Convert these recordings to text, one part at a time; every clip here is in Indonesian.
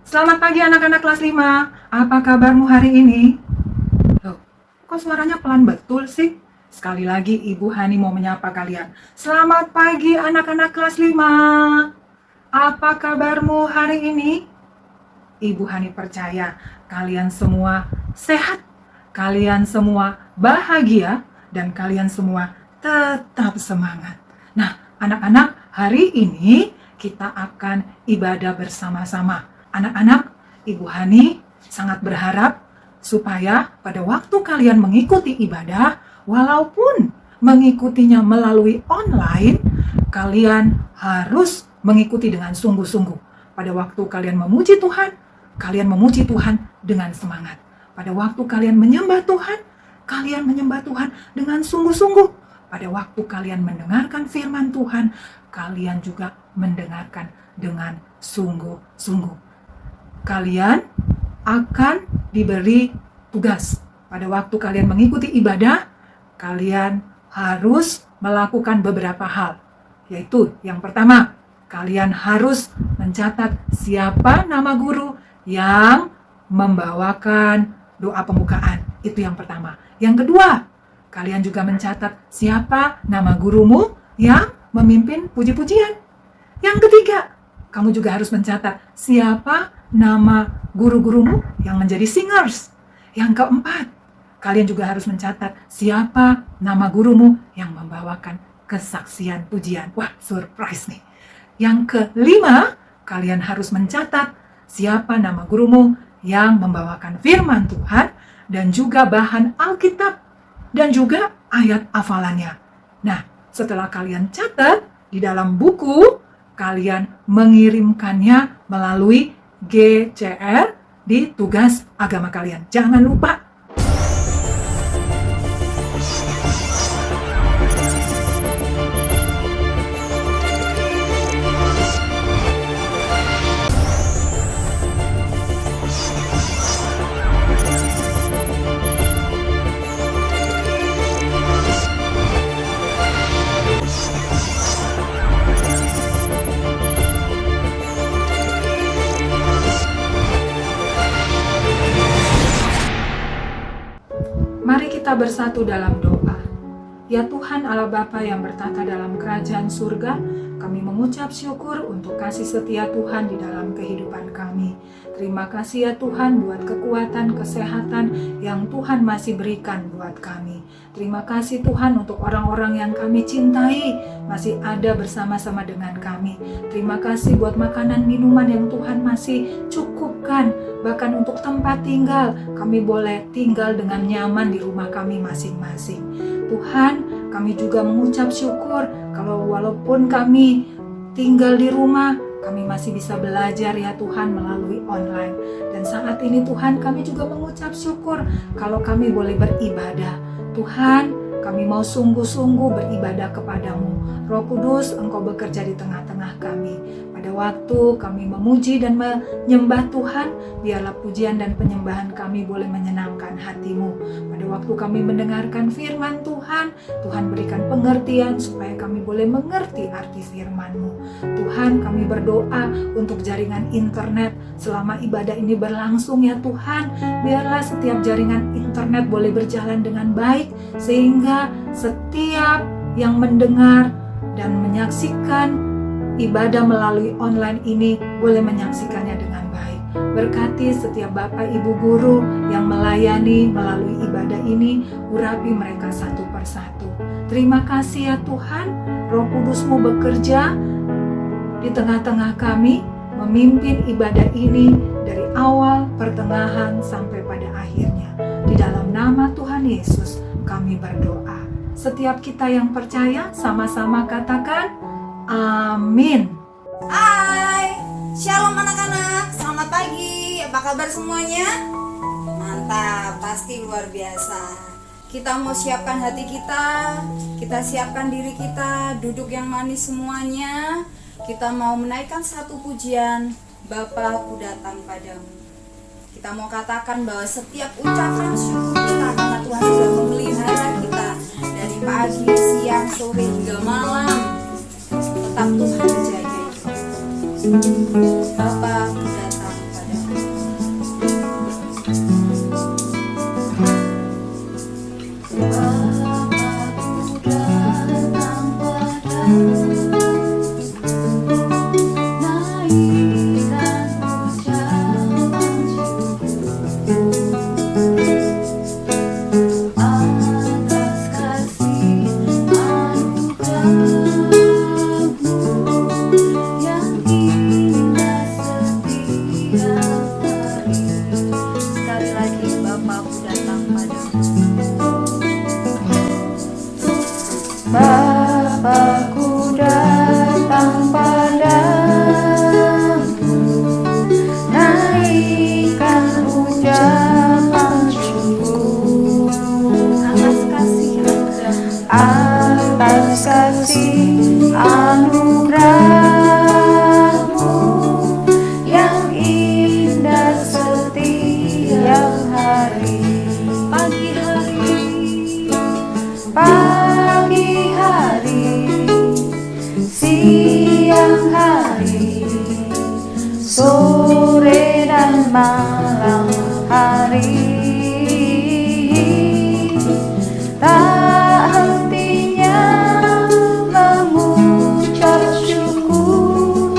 Selamat pagi anak-anak kelas 5. Apa kabarmu hari ini? Loh, kok suaranya pelan betul sih? Sekali lagi Ibu Hani mau menyapa kalian. Selamat pagi anak-anak kelas 5. Apa kabarmu hari ini? Ibu Hani percaya kalian semua sehat, kalian semua bahagia, dan kalian semua tetap semangat. Nah, anak-anak, hari ini kita akan ibadah bersama-sama. Anak-anak, Ibu Hani sangat berharap supaya pada waktu kalian mengikuti ibadah, walaupun mengikutinya melalui online, kalian harus mengikuti dengan sungguh-sungguh. Pada waktu kalian memuji Tuhan, kalian memuji Tuhan dengan semangat. Pada waktu kalian menyembah Tuhan, kalian menyembah Tuhan dengan sungguh-sungguh. Pada waktu kalian mendengarkan firman Tuhan, kalian juga mendengarkan dengan sungguh-sungguh. Kalian akan diberi tugas. Pada waktu kalian mengikuti ibadah, kalian harus melakukan beberapa hal. Yaitu yang pertama, kalian harus mencatat siapa nama guru yang membawakan doa pembukaan. Itu yang pertama. Yang kedua, kalian juga mencatat siapa nama gurumu yang memimpin puji-pujian. Yang ketiga, kamu juga harus mencatat siapa nama guru-gurumu yang menjadi singers. Yang keempat, kalian juga harus mencatat siapa nama gurumu yang membawakan kesaksian pujian. Wah, surprise nih. Yang kelima, kalian harus mencatat siapa nama gurumu yang membawakan firman Tuhan dan juga bahan Alkitab dan juga ayat hafalannya. Nah, setelah kalian catat di dalam buku, kalian mengirimkannya melalui GCR di tugas agama kalian. Jangan lupa. Mari kita bersatu dalam doa. Ya Tuhan Allah Bapa yang bertata dalam kerajaan surga, kami mengucap syukur untuk kasih setia Tuhan di dalam kehidupan kami. Terima kasih ya Tuhan buat kekuatan, kesehatan yang Tuhan masih berikan buat kami. Terima kasih Tuhan untuk orang-orang yang kami cintai masih ada bersama-sama dengan kami. Terima kasih buat makanan minuman yang Tuhan masih cukupkan. Bahkan untuk tempat tinggal, kami boleh tinggal dengan nyaman di rumah kami masing-masing. Tuhan, kami juga mengucap syukur kalau walaupun kami tinggal di rumah, kami masih bisa belajar ya Tuhan melalui online. Dan saat ini Tuhan, kami juga mengucap syukur kalau kami boleh beribadah. Tuhan, kami mau sungguh-sungguh beribadah kepadamu. Roh Kudus, Engkau bekerja di tengah-tengah kami. Pada waktu kami memuji dan menyembah Tuhan, biarlah pujian dan penyembahan kami boleh menyenangkan hati-Mu. Pada waktu kami mendengarkan firman Tuhan, Tuhan berikan pengertian supaya kami boleh mengerti arti firman-Mu. Tuhan, kami berdoa untuk jaringan internet selama ibadah ini berlangsung ya Tuhan. Biarlah setiap jaringan internet boleh berjalan dengan baik, sehingga setiap yang mendengar dan menyaksikan ibadah melalui online ini boleh menyaksikannya dengan baik. Berkati setiap Bapak Ibu guru yang melayani melalui ibadah ini, urapi mereka satu persatu. Terima kasih ya Tuhan, Roh Kudus-Mu bekerja di tengah-tengah kami, memimpin ibadah ini dari awal, pertengahan, sampai pada akhirnya. Di dalam nama Tuhan Yesus kami berdoa. Setiap kita yang percaya sama-sama katakan amin. Hai, shalom anak-anak, selamat pagi, apa kabar semuanya? Mantap, pasti luar biasa. Kita mau siapkan hati kita siapkan diri kita, duduk yang manis semuanya. Kita mau menaikkan satu pujian, Bapa ku datang padamu. Kita mau katakan bahwa setiap ucapan syukur kita karena Tuhan sudah memelihara kita dari pagi, siang, sore hingga malam. Tetap Tuhan menjaga kita. Bapa ku datang padamu. ucapan syukur atas kasih anugerahmu yang indah setiap hari. Pagi hari, siang hari, sore dan malam hari, tak hentinya mengucap syukur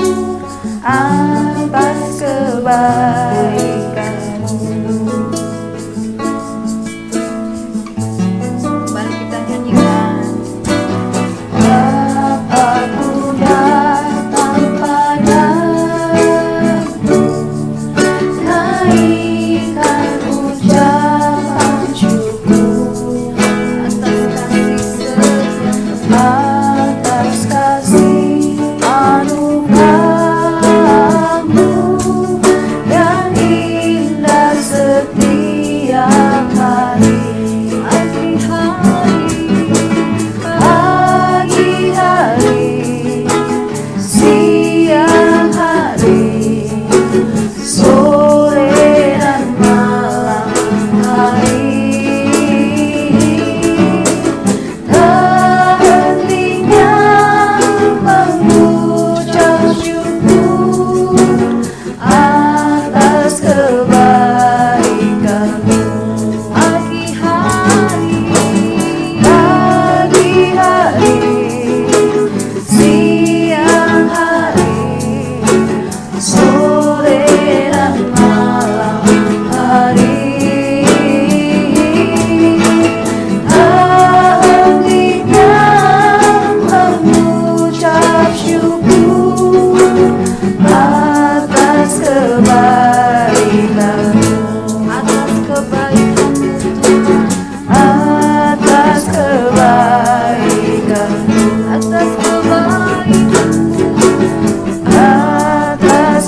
atas kebaikanmu. Mari kita nyanyikan. Aku datang padamu, naikkan ucapan syukur atas kasih anugerahmu yang indah setiap hari. Pagi hari, siang hari, sore dan malam hari, tak hentinya mengucap syukur atas kebaikanmu. Pagi hari, siang hari, sore dan malam hari, tak hentinya mengucap syukur atas kebaikanmu. Atas kebaikanmu, atas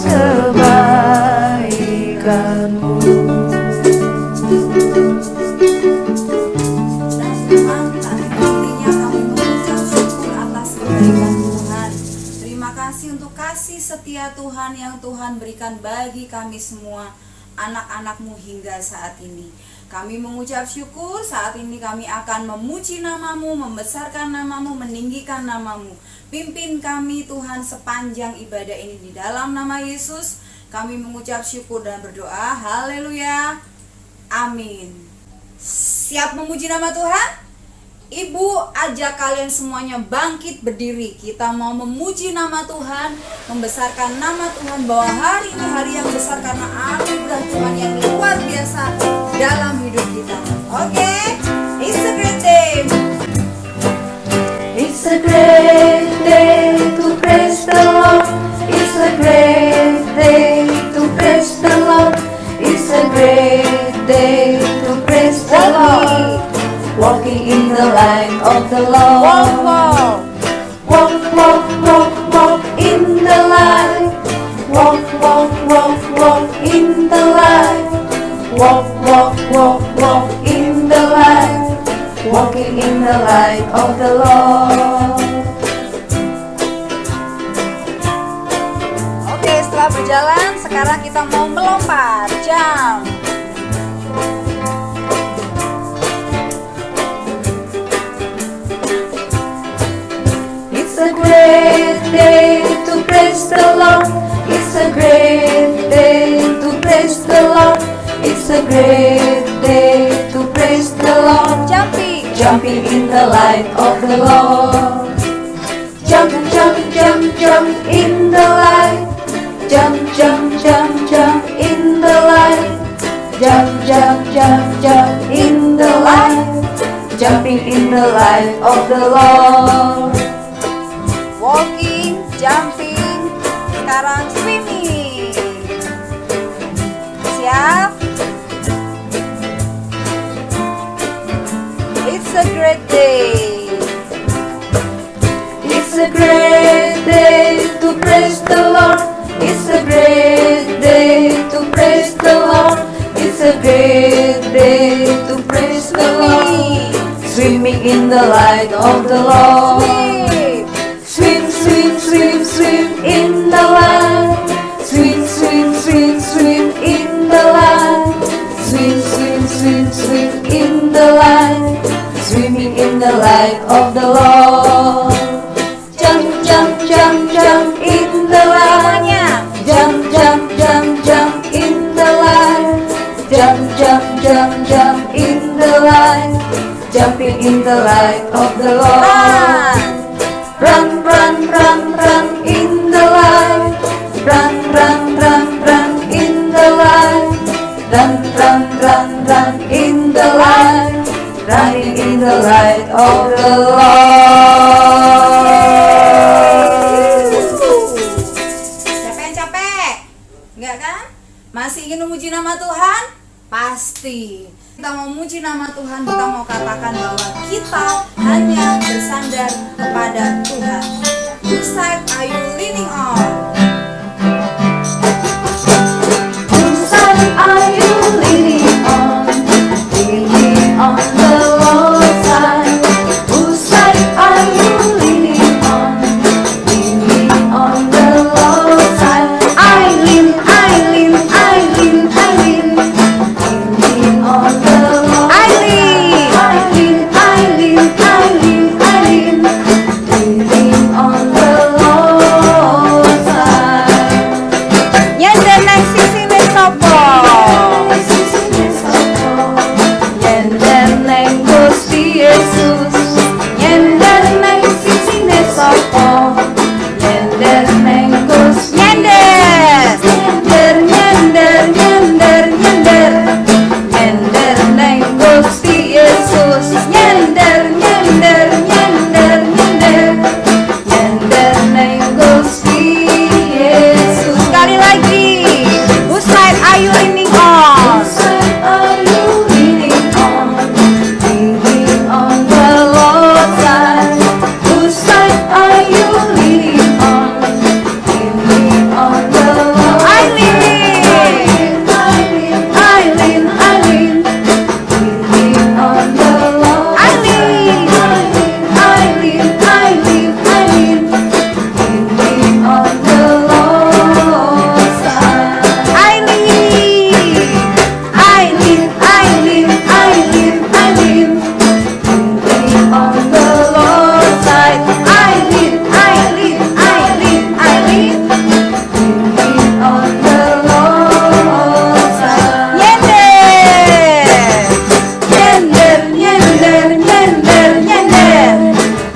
kebaikanmu. Dan Tuhan, tak hentinya kami mengucap syukur atas kebaikan Tuhan. Terima kasih untuk kasih setia Tuhan yang Tuhan berikan bagi kami semua, anak-anak-Mu hingga saat ini. Kami mengucap syukur, saat ini kami akan memuji nama-Mu, membesarkan nama-Mu, meninggikan nama-Mu. Pimpin kami Tuhan sepanjang ibadah ini di dalam nama Yesus. Kami mengucap syukur dan berdoa. Haleluya. Amin. Siap memuji nama Tuhan? Ibu, ajak kalian semuanya bangkit berdiri. Kita mau memuji nama Tuhan, membesarkan nama Tuhan, bahwa hari ini hari yang besar karena anugerah Tuhan yang luar biasa dalam hidup kita. Oke? It's a great day. It's a great day to praise the Lord. It's a great day to praise the Lord. It's a great day to praise the Lord. Walking in the light of the Lord. Walk, in the light. Walk in the light. Walk in the light. Walking in the light of the Lord. Oke, setelah berjalan, sekarang kita mau melompat. Jump. It's a great day to praise the Lord. It's a great day to praise the Lord. It's a great day to praise the Lord. Jumping in the light of the Lord. Jump in the light. Jump in the light. Jump in the light. Jumping in the light of the Lord. Walking, jumping, sekarang swimming. Siap? It's a great day. It's a great day to praise the Lord. It's a great day to praise the Lord. It's a great day to praise the Lord. Swimming in the light of the Lord. Swim, swim, swim, swim in the light. Swim, swim, swim, swim in the light. Swim, swim, swim, swim in the light. Swimming in the light of the Lord. Jump, jump, jump, jump in the light. Jump, jump, jump, jump in the light. Jump, jump, jump, jump in the light. Jumping in the light of the Lord. Run, run, run, run in the light. Run, run, run, run in the light. Run, run, run, run in the light. Running in the light of the Lord. Siapa yang capek? Enggak kan? Masih ingin memuji nama Tuhan? Pasti. Kita mau memuji nama Tuhan, kita mau katakan bahwa kita hanya bersandar kepada Tuhan. Whose side are you leaning on? Whose side are you leaning on? Leaning on the Lord's side. Whose side are you leaning on? Leaning on the Lord's side. I lean, I lean, I lean, I lean. Leaning on the Lord's side. I lean, I lean, I lean, I lean. Leaning on the Lord's side. Nyender nang sisi sopo. Nyender neng Gusti Yesus. Nyender neng sisine sapa. Nyender neng Gusti Nyender. Nyender, nyender, nyender, nyender. Nyender neng Gusti Yesus. Nyender, nyender, nyender, nyender. Nyender neng Gusti Yesus. Sekali lagi. Whose side are you leaning on? Whose side are you leaning on? Leaning on the Lord's side. Whose side are you leaning on? Leaning on the Lord's I side. lean. I lean, I lean, I lean. Leaning on the Lord's I side. lean. I lean, I lean, I lean. Leaning on the Lord's side. I lean. I lean, I lean, I lean, I lean. Leaning on the Lord's side. I lean, I lean, I lean, I lean. Leaning on the Lord's side. Nyender. Nyender, nyender, nyender, nyender.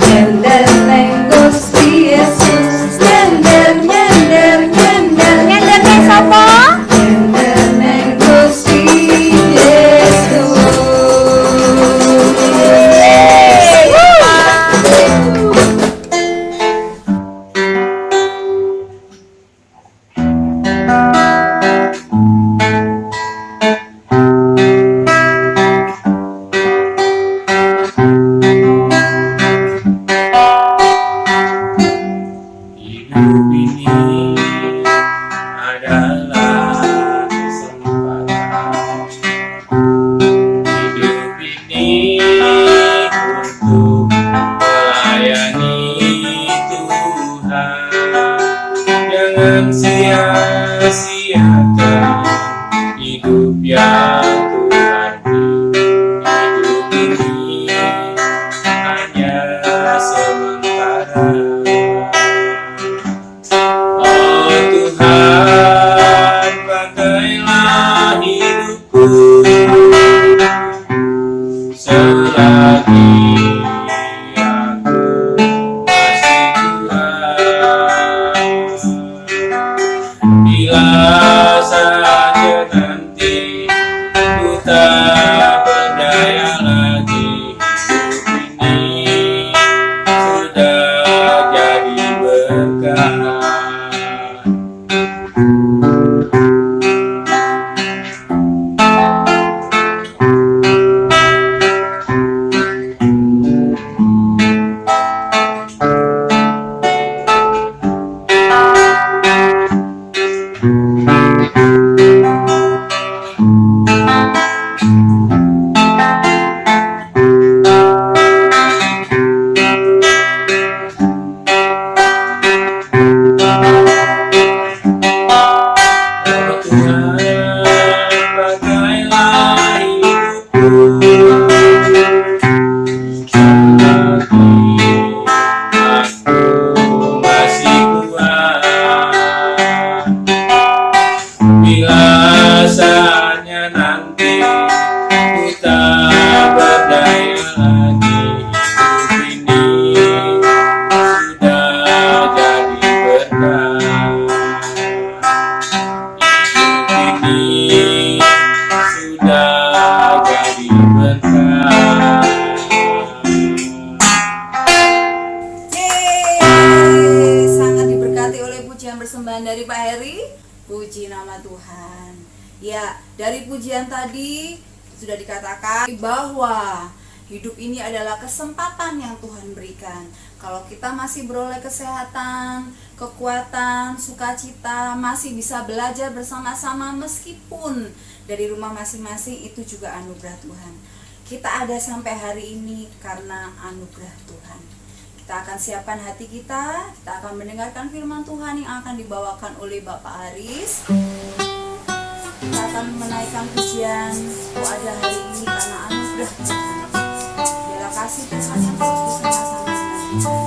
Nyender neng Gusti Yesus. Nyender, nyender, nyender. Nyender nang sopo? Nyender neng Gusti Yesus. Hidup ini adalah kesempatan. Hidup ini untuk melayani Tuhan. Jangan sia-siakan hidup yang Tuhan beri. Hidup ini hanya sementara. Oh Tuhan, pakailah hidupku selagi aku masih kuat. Bila saja nanti ku tak berdaya lagi, hidup ini sudah jadi berkah. saatnya nanti ku tak berdaya lagi. Hidup ini sudah jadi berkah. Hidup ini sudah jadi berkah. Sangat diberkati oleh pujian persembahan dari Pak Heri. Puji nama Tuhan. Ya, dari pujian tadi sudah dikatakan bahwa hidup ini adalah kesempatan yang Tuhan berikan. Kalau kita masih beroleh kesehatan, kekuatan, sukacita, masih bisa belajar bersama-sama meskipun dari rumah masing-masing, itu juga anugerah Tuhan. Kita ada sampai hari ini karena anugerah Tuhan. Kita akan siapkan hati kita akan mendengarkan firman Tuhan yang akan dibawakan oleh Bapak Aris. Kita akan menaikkan pujian, ku ada hari ini karena anugerah Tuhan. Bila kasih Tuhan yang terus bersama-sama dengan kita.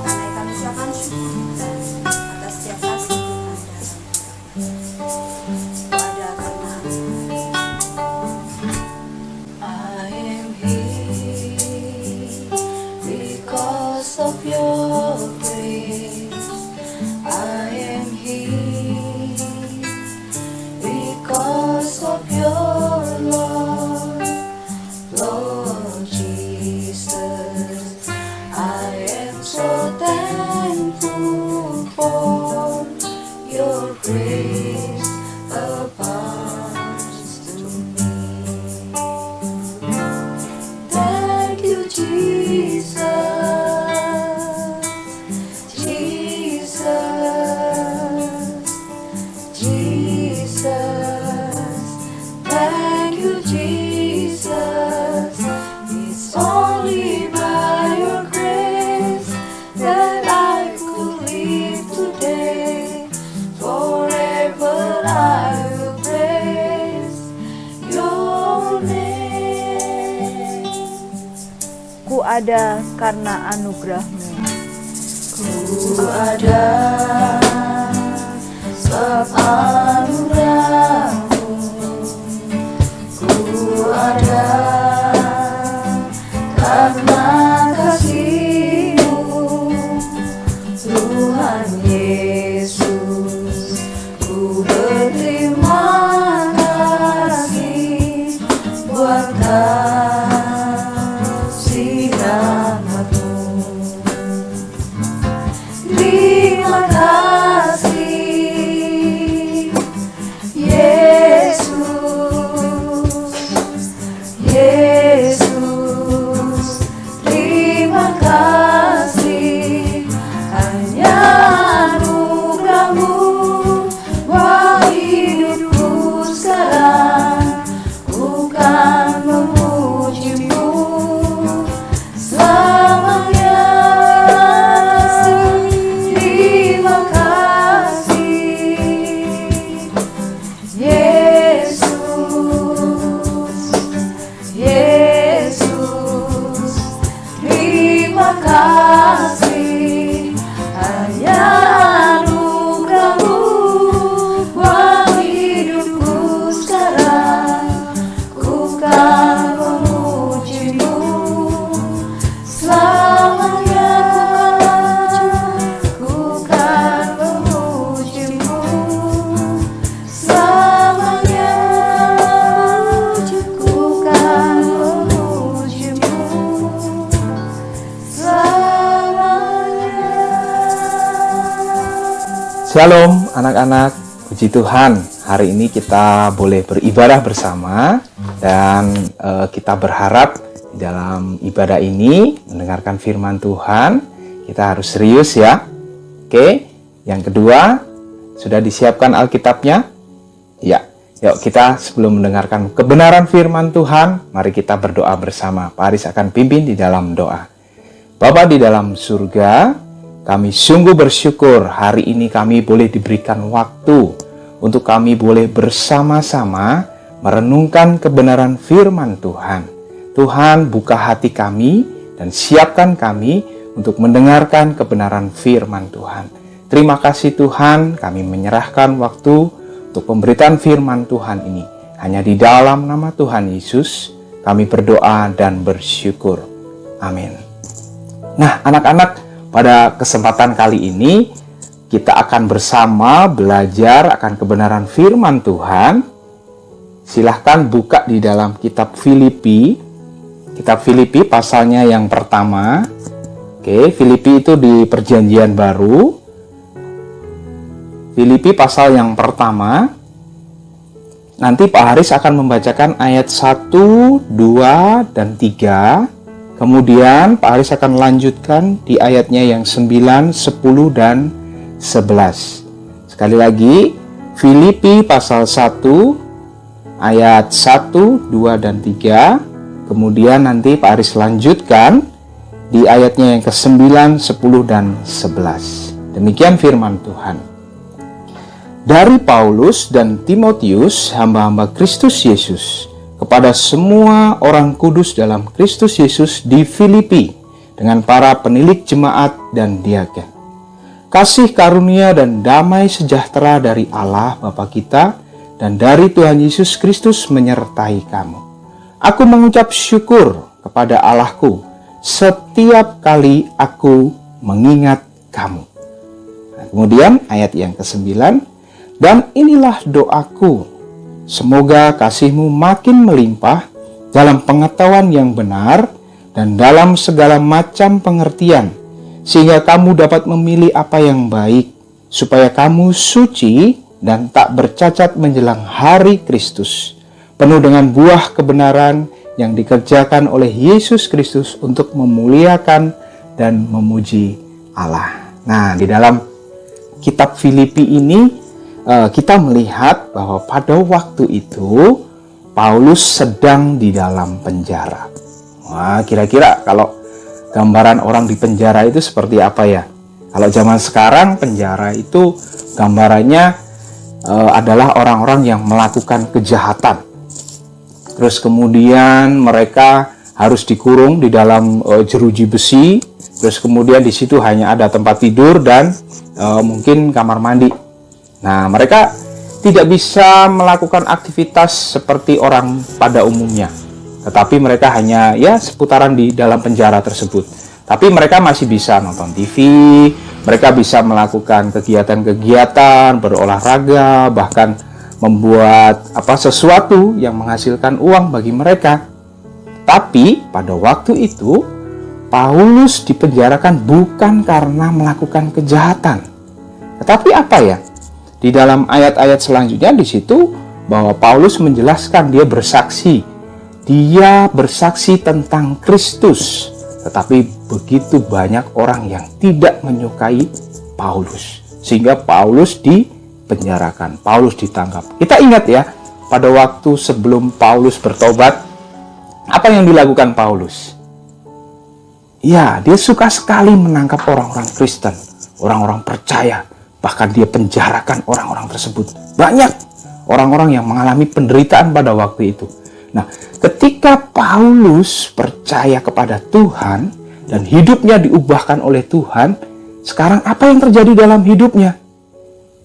Karena kami ucapkan syukur kita atas setiap kasih Tuhan dalam hidup. Ku ada karena I am here because of your grace. I am here because of your love, Lord Jesus. I am so thankful for your grace abounds to me. Thank you, Jesus, Jesus, Jesus. Thank you, Jesus. It's only by your grace that I could live today. Forever I will praise your name. Ku ada karena anugerah-Mu. Ku ada sebab anugerah-Mu. Ku ada karena kasih-Mu, Tuhan Yesus. Ku berterima kasih buat kasih rahmat-Mu. Terima kasih Yesus, Yesus. Terima kasih hanya anugerah-Mu buat hidupku sekarang. Ku kan memuji-Mu selamanya. Terima kasih Yesus, Yesus. Terima kasih hanya anugerah-Mu buat hidupku sekarang. Ku kan memuji-Mu selamanya. Ku kan memuji-Mu selamanya. Ku kan memuji-Mu selamanya. Shalom anak-anak, puji Tuhan. Hari ini kita boleh beribadah bersama dan kita berharap di dalam ibadah ini mendengarkan firman Tuhan. Kita harus serius ya. Oke, yang kedua, sudah disiapkan Alkitabnya? Ya, yuk kita sebelum mendengarkan kebenaran firman Tuhan, mari kita berdoa bersama. Pak Aris akan pimpin di dalam doa. Bapa di dalam surga, kami sungguh bersyukur hari ini kami boleh diberikan waktu untuk kami boleh bersama-sama merenungkan kebenaran firman Tuhan. Tuhan, buka hati kami dan siapkan kami untuk mendengarkan kebenaran firman Tuhan. Terima kasih Tuhan, kami menyerahkan waktu untuk pemberitaan firman Tuhan ini. Hanya di dalam nama Tuhan Yesus kami berdoa dan bersyukur. Amin. Nah, anak-anak, pada kesempatan kali ini kita akan bersama belajar akan kebenaran firman Tuhan. Silahkan buka di dalam kitab Filipi. Kitab Filipi pasalnya yang pertama. Oke, Filipi itu di Perjanjian Baru. Filipi pasal yang pertama. Nanti Pak Haris akan membacakan ayat 1, 2, dan 3. Kemudian Pak Haris akan lanjutkan di ayatnya yang 9, 10, dan 11. Sekali lagi, Filipi pasal 1, ayat 1, 2, dan 3. Kemudian nanti Pak Aris lanjutkan di ayatnya yang ke-9, 10, dan 11. Demikian firman Tuhan. Dari Paulus dan Timotius, hamba-hamba Kristus Yesus, kepada semua orang kudus dalam Kristus Yesus di Filipi, dengan para penilik jemaat dan diaken. Kasih karunia dan damai sejahtera dari Allah Bapa kita dan dari Tuhan Yesus Kristus menyertai kamu. Aku mengucap syukur kepada Allahku setiap kali aku mengingat kamu. Nah, kemudian ayat yang ke-9, dan inilah doaku, semoga kasihmu makin melimpah dalam pengetahuan yang benar dan dalam segala macam pengertian, sehingga kamu dapat memilih apa yang baik, supaya kamu suci dan tak bercacat menjelang hari Kristus, penuh dengan buah kebenaran yang dikerjakan oleh Yesus Kristus untuk memuliakan dan memuji Allah. Nah, di dalam kitab Filipi ini kita melihat bahwa pada waktu itu Paulus sedang di dalam penjara. Wah, kira-kira kalau gambaran orang di penjara itu seperti apa ya? Kalau zaman sekarang penjara itu gambarannya adalah orang-orang yang melakukan kejahatan. Terus kemudian mereka harus dikurung di dalam jeruji besi. Terus kemudian di situ hanya ada tempat tidur dan mungkin kamar mandi. Nah, mereka tidak bisa melakukan aktivitas seperti orang pada umumnya. Tetapi mereka hanya seputaran di dalam penjara tersebut. Tapi mereka masih bisa nonton TV, mereka bisa melakukan kegiatan-kegiatan, berolahraga, bahkan membuat sesuatu yang menghasilkan uang bagi mereka. Tapi pada waktu itu Paulus dipenjarakan bukan karena melakukan kejahatan. Tetapi apa ya? Di dalam ayat-ayat selanjutnya di situ bahwa Paulus menjelaskan dia bersaksi tentang Kristus. Tetapi begitu banyak orang yang tidak menyukai Paulus, sehingga Paulus dipenjarakan, Paulus ditangkap. Kita ingat ya, pada waktu sebelum Paulus bertobat, apa yang dilakukan Paulus? Ya, dia suka sekali menangkap orang-orang Kristen, orang-orang percaya. Bahkan dia penjarakan orang-orang tersebut. Banyak orang-orang yang mengalami penderitaan pada waktu itu. Nah, ketika Paulus percaya kepada Tuhan dan hidupnya diubahkan oleh Tuhan, sekarang apa yang terjadi dalam hidupnya?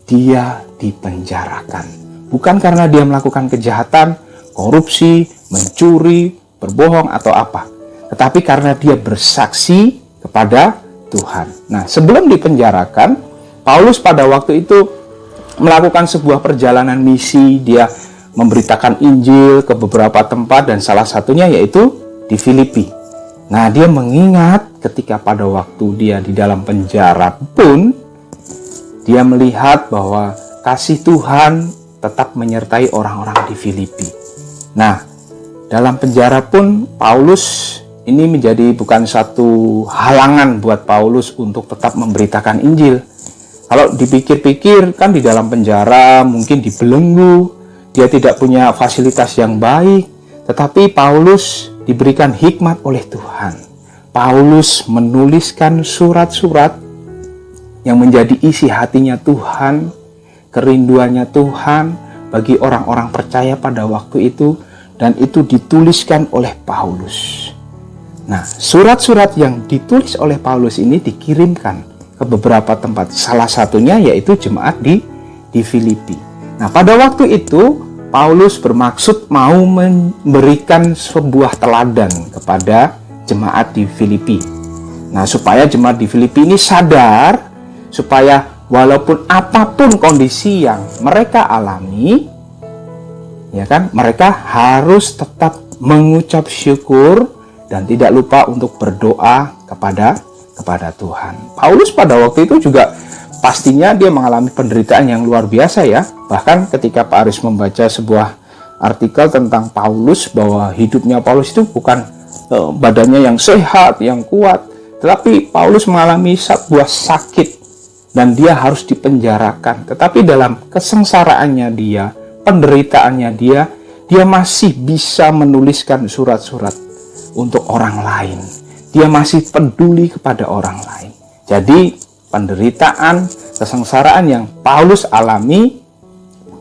Dia dipenjarakan. Bukan karena dia melakukan kejahatan, korupsi, mencuri, berbohong atau apa. Tetapi karena dia bersaksi kepada Tuhan. Nah, sebelum dipenjarakan, Paulus pada waktu itu melakukan sebuah perjalanan misi. Dia memberitakan Injil ke beberapa tempat dan salah satunya yaitu di Filipi. Nah, dia mengingat ketika pada waktu dia di dalam penjara pun dia melihat bahwa kasih Tuhan tetap menyertai orang-orang di Filipi. Nah, dalam penjara pun Paulus ini menjadi bukan satu halangan buat Paulus untuk tetap memberitakan Injil. Kalau dipikir-pikir kan di dalam penjara mungkin dibelenggu, dia tidak punya fasilitas yang baik, tetapi Paulus diberikan hikmat oleh Tuhan. Paulus menuliskan surat-surat yang menjadi isi hatinya Tuhan, kerinduannya Tuhan bagi orang-orang percaya pada waktu itu, dan itu dituliskan oleh Paulus. Nah, surat-surat yang ditulis oleh Paulus ini dikirimkan ke beberapa tempat. Salah satunya yaitu jemaat di Filipi. Nah, pada waktu itu Paulus bermaksud mau memberikan sebuah teladan kepada jemaat di Filipi. Nah, supaya jemaat di Filipi ini sadar, supaya walaupun apapun kondisi yang mereka alami, ya kan, mereka harus tetap mengucap syukur dan tidak lupa untuk berdoa kepada Tuhan. Paulus pada waktu itu juga pastinya dia mengalami penderitaan yang luar biasa ya. Bahkan ketika Pak Aris membaca sebuah artikel tentang Paulus, bahwa hidupnya Paulus itu bukan badannya yang sehat, yang kuat, tetapi Paulus mengalami sebuah sakit dan dia harus dipenjarakan. Tetapi dalam kesengsaraannya dia, penderitaannya dia masih bisa menuliskan surat-surat untuk orang lain. Dia masih peduli kepada orang lain. Jadi penderitaan, kesengsaraan yang Paulus alami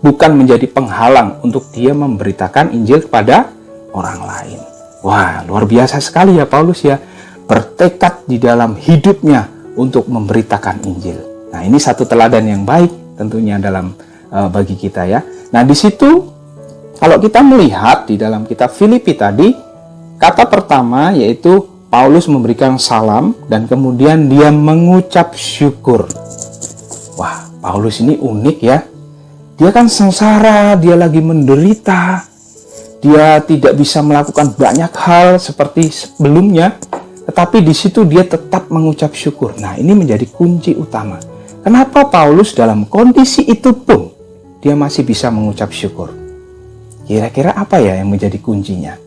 bukan menjadi penghalang untuk dia memberitakan Injil kepada orang lain. Wah, luar biasa sekali ya Paulus ya, bertekad di dalam hidupnya untuk memberitakan Injil. Nah, ini satu teladan yang baik tentunya dalam bagi kita ya. Nah, di situ kalau kita melihat di dalam kitab Filipi tadi, kata pertama yaitu Paulus memberikan salam dan kemudian dia mengucap syukur. Wah, Paulus ini unik ya. Dia kan sengsara, dia lagi menderita. Dia tidak bisa melakukan banyak hal seperti sebelumnya, tetapi di situ dia tetap mengucap syukur. Nah, ini menjadi kunci utama. Kenapa Paulus dalam kondisi itu pun dia masih bisa mengucap syukur? Kira-kira apa ya yang menjadi kuncinya?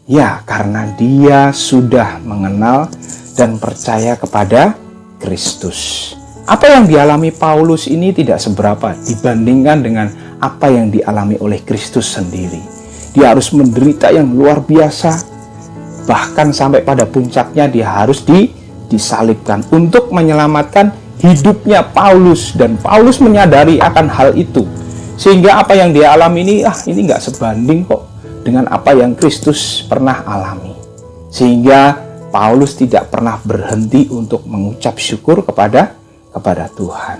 Ya, karena dia sudah mengenal dan percaya kepada Kristus. Apa yang dialami Paulus ini tidak seberapa dibandingkan dengan apa yang dialami oleh Kristus sendiri. Dia harus menderita yang luar biasa. Bahkan sampai pada puncaknya dia harus disalibkan untuk menyelamatkan hidupnya Paulus. Dan Paulus menyadari akan hal itu. Sehingga apa yang dia alami ini nggak sebanding kok dengan apa yang Kristus pernah alami. Sehingga Paulus tidak pernah berhenti untuk mengucap syukur kepada Tuhan.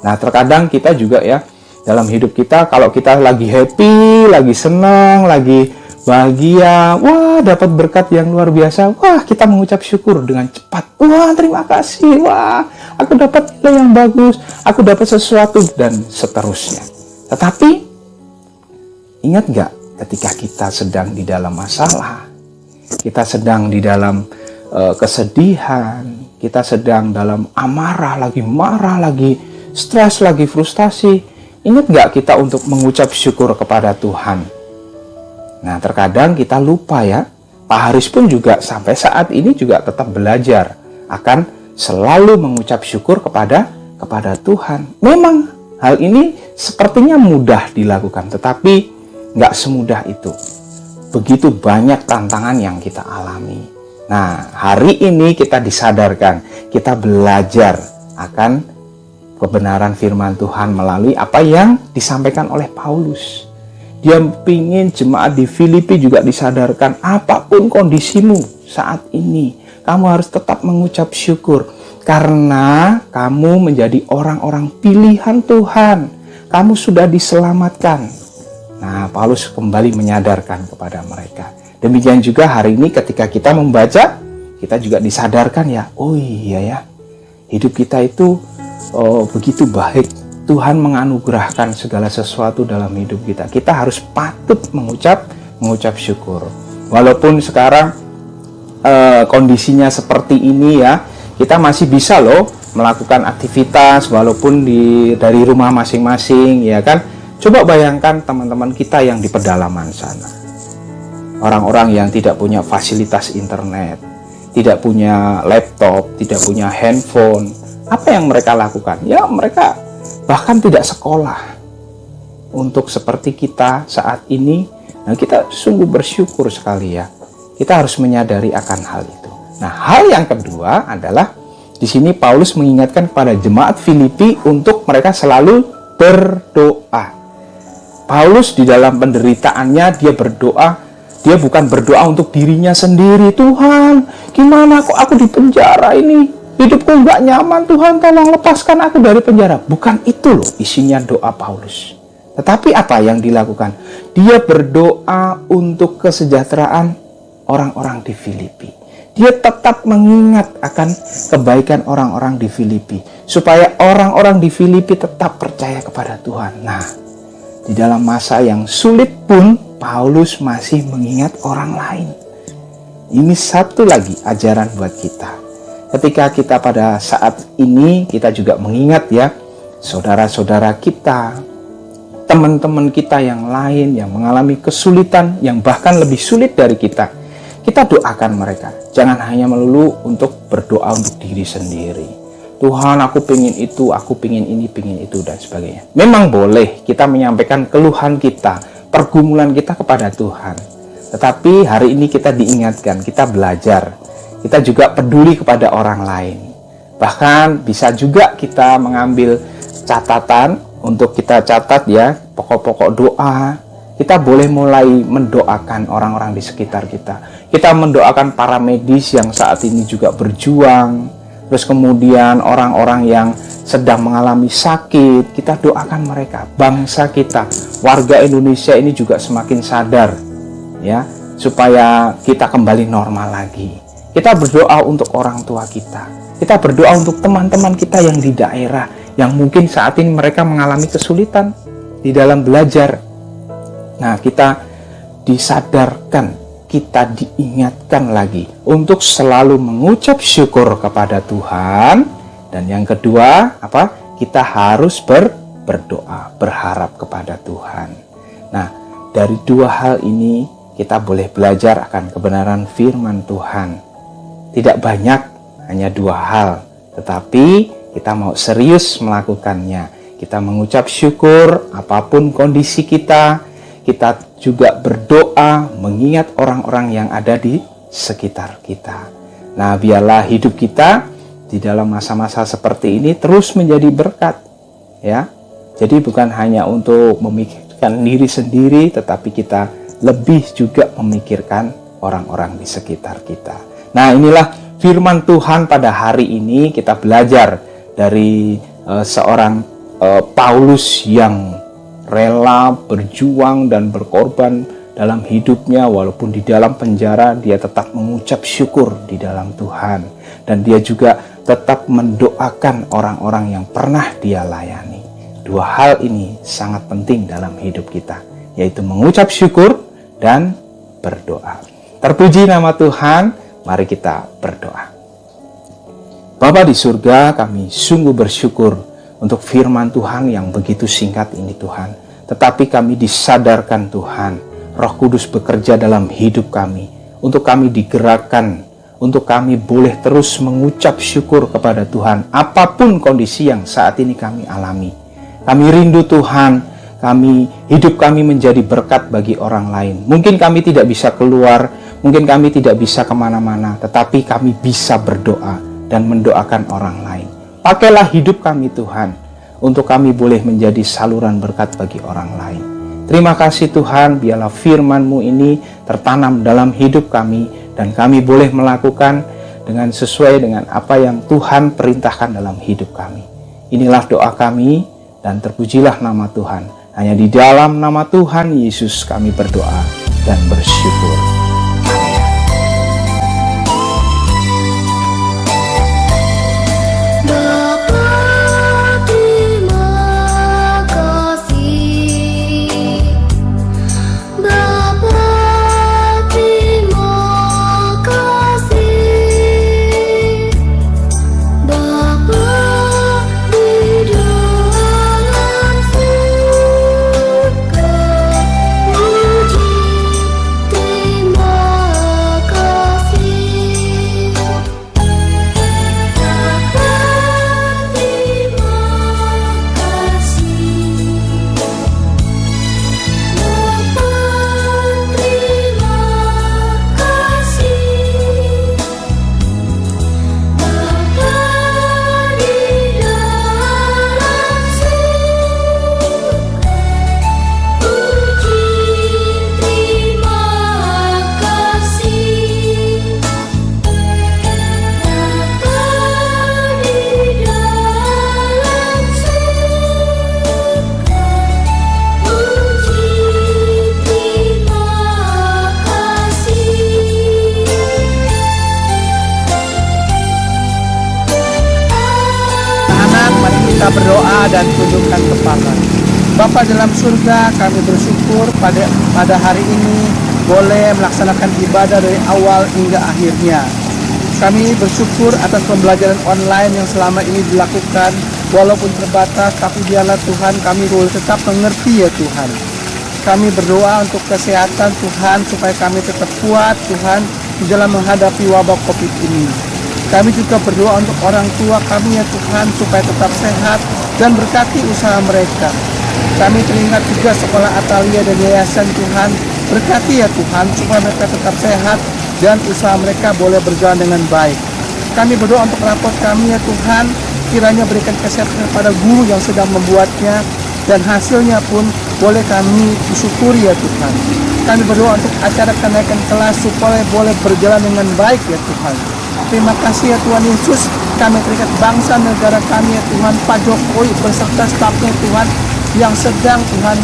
Nah, terkadang kita juga ya, dalam hidup kita, kalau kita lagi happy, lagi senang, lagi bahagia, wah dapat berkat yang luar biasa, wah kita mengucap syukur dengan cepat. Wah, terima kasih, wah aku dapat nilai yang bagus, aku dapat sesuatu, dan seterusnya. Tetapi ingat gak, ketika kita sedang di dalam masalah, kita sedang di dalam kesedihan, kita sedang dalam amarah, lagi marah, lagi stres, lagi frustasi, ingat gak kita untuk mengucap syukur kepada Tuhan? Nah, terkadang kita lupa ya. Pak Haris pun juga sampai saat ini juga tetap belajar akan selalu mengucap syukur kepada Tuhan. Memang hal ini sepertinya mudah dilakukan, tetapi nggak semudah itu. Begitu banyak tantangan yang kita alami. Nah, hari ini kita disadarkan, kita belajar akan kebenaran firman Tuhan melalui apa yang disampaikan oleh Paulus. Dia ingin jemaat di Filipi juga disadarkan, apapun kondisimu saat ini, kamu harus tetap mengucap syukur. Karena kamu menjadi orang-orang pilihan Tuhan. Kamu sudah diselamatkan. Nah, Paulus kembali menyadarkan kepada mereka. Demikian juga hari ini ketika kita membaca, kita juga disadarkan ya, oh iya ya, hidup kita itu begitu baik. Tuhan menganugerahkan segala sesuatu dalam hidup kita. Kita harus patut mengucap syukur. Walaupun sekarang kondisinya seperti ini ya, kita masih bisa loh melakukan aktivitas walaupun dari rumah masing-masing ya kan. Coba bayangkan teman-teman kita yang di pedalaman sana. Orang-orang yang tidak punya fasilitas internet, tidak punya laptop, tidak punya handphone. Apa yang mereka lakukan? Ya, mereka bahkan tidak sekolah. Untuk seperti kita saat ini, nah kita sungguh bersyukur sekali ya. Kita harus menyadari akan hal itu. Nah, hal yang kedua adalah di sini Paulus mengingatkan kepada jemaat Filipi untuk mereka selalu berdoa. Paulus di dalam penderitaannya dia berdoa. Dia bukan berdoa untuk dirinya sendiri. Tuhan, gimana kok aku di penjara ini? Hidupku nggak nyaman, Tuhan tolong lepaskan aku dari penjara. Bukan itu loh isinya doa Paulus. Tetapi apa yang dilakukan? Dia berdoa untuk kesejahteraan orang-orang di Filipi. Dia tetap mengingat akan kebaikan orang-orang di Filipi, supaya orang-orang di Filipi tetap percaya kepada Tuhan. Nah, di dalam masa yang sulit pun Paulus masih mengingat orang lain. Ini satu lagi ajaran buat kita. Ketika kita pada saat ini, kita juga mengingat ya, saudara-saudara kita, teman-teman kita yang lain yang mengalami kesulitan, yang bahkan lebih sulit dari kita. Kita doakan mereka. Jangan hanya melulu untuk berdoa untuk diri sendiri. Tuhan, aku pengen itu, aku pengen ini, pengen itu, dan sebagainya. Memang boleh kita menyampaikan keluhan kita, pergumulan kita kepada Tuhan. Tetapi hari ini kita diingatkan, kita belajar. Kita juga peduli kepada orang lain. Bahkan bisa juga kita mengambil catatan untuk kita catat ya, pokok-pokok doa. Kita boleh mulai mendoakan orang-orang di sekitar kita. Kita mendoakan para medis yang saat ini juga berjuang. Terus kemudian orang-orang yang sedang mengalami sakit, kita doakan mereka. Bangsa kita, warga Indonesia ini juga semakin sadar ya, supaya kita kembali normal lagi. Kita berdoa untuk orang tua kita. Kita berdoa untuk teman-teman kita yang di daerah, yang mungkin saat ini mereka mengalami kesulitan di dalam belajar. Nah, kita disadarkan, kita diingatkan lagi untuk selalu mengucap syukur kepada Tuhan. Dan yang kedua, apa? Kita harus berdoa, berharap kepada Tuhan. Nah, dari dua hal ini kita boleh belajar akan kebenaran firman Tuhan. Tidak banyak, hanya dua hal, tetapi kita mau serius melakukannya. Kita mengucap syukur apapun kondisi kita. Kita juga berdoa mengingat orang-orang yang ada di sekitar kita. Nah, biarlah hidup kita di dalam masa-masa seperti ini terus menjadi berkat, ya. Jadi bukan hanya untuk memikirkan diri sendiri, tetapi kita lebih juga memikirkan orang-orang di sekitar kita. Nah, inilah firman Tuhan pada hari ini. Kita belajar dari seorang Paulus yang rela berjuang dan berkorban dalam hidupnya. Walaupun di dalam penjara, dia tetap mengucap syukur di dalam Tuhan. Dan dia juga tetap mendoakan orang-orang yang pernah dia layani. Dua hal ini sangat penting dalam hidup kita, yaitu mengucap syukur dan berdoa. Terpuji nama Tuhan, mari kita berdoa. Bapa di surga, kami sungguh bersyukur untuk firman Tuhan yang begitu singkat ini Tuhan. Tetapi kami disadarkan Tuhan, Roh Kudus bekerja dalam hidup kami, untuk kami digerakkan, untuk kami boleh terus mengucap syukur kepada Tuhan, apapun kondisi yang saat ini kami alami. Kami rindu Tuhan, hidup kami menjadi berkat bagi orang lain. Mungkin kami tidak bisa keluar, mungkin kami tidak bisa kemana-mana, tetapi kami bisa berdoa dan mendoakan orang lain. Pakailah hidup kami Tuhan, untuk kami boleh menjadi saluran berkat bagi orang lain. Terima kasih Tuhan, biarlah firman-Mu ini tertanam dalam hidup kami, dan kami boleh melakukan dengan sesuai dengan apa yang Tuhan perintahkan dalam hidup kami. Inilah doa kami, dan terpujilah nama Tuhan. Hanya di dalam nama Tuhan Yesus kami berdoa dan bersyukur. Terima angkat kepala. Bapa dalam surga, kami bersyukur pada hari ini boleh melaksanakan ibadah dari awal hingga akhirnya. Kami bersyukur atas pembelajaran online yang selama ini dilakukan, walaupun terbatas, tapi biarlah Tuhan kami boleh tetap mengerti ya Tuhan. Kami berdoa untuk kesehatan Tuhan, supaya kami tetap kuat Tuhan di dalam menghadapi wabah COVID ini. Kami juga berdoa untuk orang tua kami ya Tuhan, supaya tetap sehat dan berkati usaha mereka. Kami teringat juga sekolah Atalia dan yayasan Tuhan, berkati ya Tuhan, supaya mereka tetap sehat dan usaha mereka boleh berjalan dengan baik. Kami berdoa untuk rapot kami ya Tuhan, kiranya berikan kesehatan kepada guru yang sedang membuatnya, dan hasilnya pun boleh kami syukuri ya Tuhan. Kami berdoa untuk acara kenaikan kelas supaya boleh berjalan dengan baik ya Tuhan. Terima kasih ya Tuhan Yesus, kami terikat bangsa negara kami ya Tuhan, Pak Jokowi beserta stafnya Tuhan, yang sedang Tuhan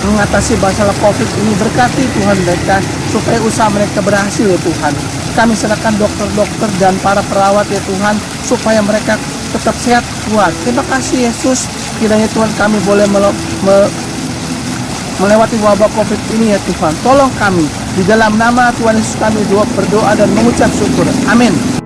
mengatasi masalah COVID ini. Berkati Tuhan mereka supaya usaha mereka berhasil ya Tuhan. Kami serahkan dokter-dokter dan para perawat ya Tuhan, supaya mereka tetap sehat kuat. Terima kasih Yesus, kiranya Tuhan kami boleh melewati wabah COVID ini ya Tuhan. Tolong kami, di dalam nama Tuhan Yesus kami berdoa dan mengucap syukur. Amin.